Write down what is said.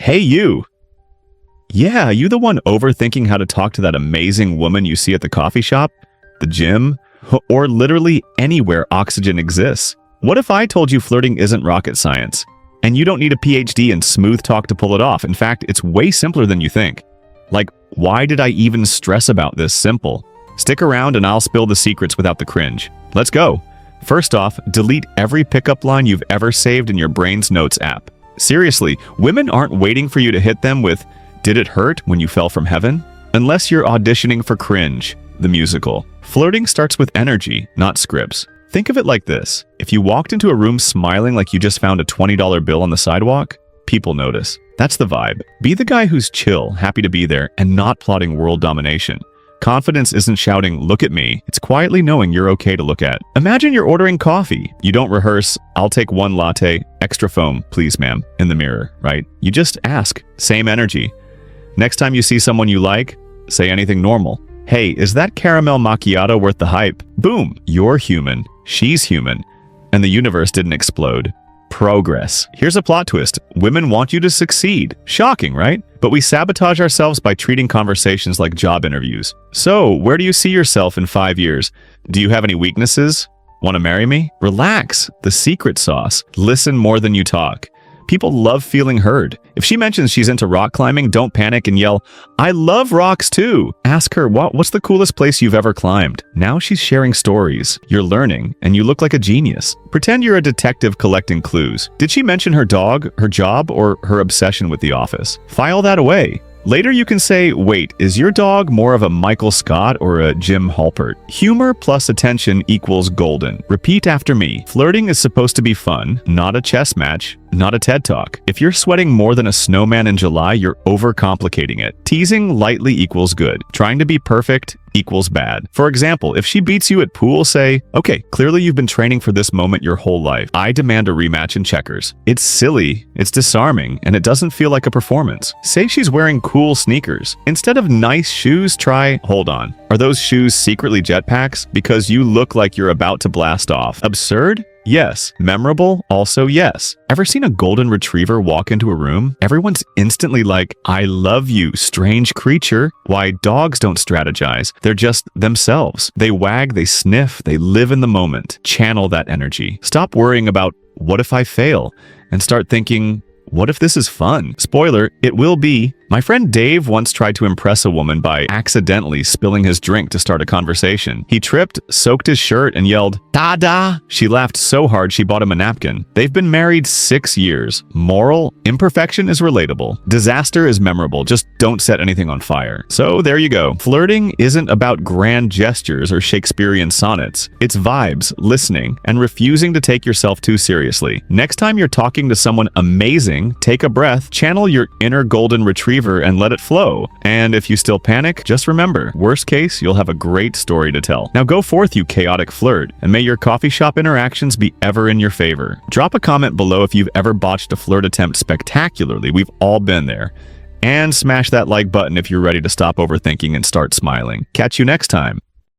Hey, you. Yeah, you the one overthinking how to talk to that amazing woman you see at the coffee shop, the gym, or literally anywhere oxygen exists. What if I told you flirting isn't rocket science, and you don't need a PhD in smooth talk to pull it off? In fact, it's way simpler than you think. Like, why did I even stress about this simple? Stick around and I'll spill the secrets without the cringe. Let's go. First off, delete every pickup line you've ever saved in your brain's notes app. Seriously, women aren't waiting for you to hit them with, "Did it hurt when you fell from heaven?" Unless you're auditioning for Cringe, the musical. Flirting starts with energy, not scripts. Think of it like this. If you walked into a room smiling like you just found a $20 bill on the sidewalk, people notice. That's the vibe. Be the guy who's chill, happy to be there, and not plotting world domination. Confidence isn't shouting, "Look at me." It's quietly knowing you're okay to look at. Imagine you're ordering coffee. You don't rehearse, "I'll take one latte, extra foam, please ma'am," in the mirror, right? You just ask. Same energy. Next time you see someone you like, say anything normal. "Hey, is that caramel macchiato worth the hype?" Boom, you're human, she's human, and the universe didn't explode. Progress. Here's a plot twist. Women want you to succeed. Shocking, right? But we sabotage ourselves by treating conversations like job interviews. So, where do you see yourself in 5 years? Do you have any weaknesses? Want to marry me? Relax. The secret sauce. Listen more than you talk. People love feeling heard. If she mentions she's into rock climbing, don't panic and yell, "I love rocks too." Ask her, what's the coolest place you've ever climbed? Now she's sharing stories. You're learning, and you look like a genius. Pretend you're a detective collecting clues. Did she mention her dog, her job, or her obsession with The Office? File that away. Later you can say, "Wait, is your dog more of a Michael Scott or a Jim Halpert?" Humor plus attention equals golden. Repeat after me. Flirting is supposed to be fun, not a chess match, not a TED Talk. If you're sweating more than a snowman in July, you're overcomplicating it. Teasing lightly equals good. Trying to be perfect equals bad. For example, if she beats you at pool, say, "Okay, clearly you've been training for this moment your whole life. I demand a rematch in checkers." It's silly, it's disarming, and it doesn't feel like a performance. Say she's wearing cool sneakers. Instead of nice shoes, try, "Hold on. Are those shoes secretly jetpacks? Because you look like you're about to blast off." Absurd? Yes. Memorable? Also yes. Ever seen a golden retriever walk into a room? Everyone's instantly like, "I love you, strange creature." Why, dogs don't strategize. They're just themselves. They wag, they sniff, they live in the moment. Channel that energy. Stop worrying about, "What if I fail?" and start thinking, "What if this is fun?" Spoiler, it will be. My friend Dave once tried to impress a woman by accidentally spilling his drink to start a conversation. He tripped, soaked his shirt, and yelled, "Ta-da!" She laughed so hard she bought him a napkin. They've been married 6 years. Moral: imperfection is relatable. Disaster is memorable. Just don't set anything on fire. So there you go. Flirting isn't about grand gestures or Shakespearean sonnets. It's vibes, listening, and refusing to take yourself too seriously. Next time you're talking to someone amazing, take a breath, channel your inner golden retriever and let it flow. And if you still panic, just remember, worst case, you'll have a great story to tell. Now go forth, you chaotic flirt, and may your coffee shop interactions be ever in your favor. Drop a comment below if you've ever botched a flirt attempt spectacularly. We've all been there. And smash that like button if you're ready to stop overthinking and start smiling. Catch you next time.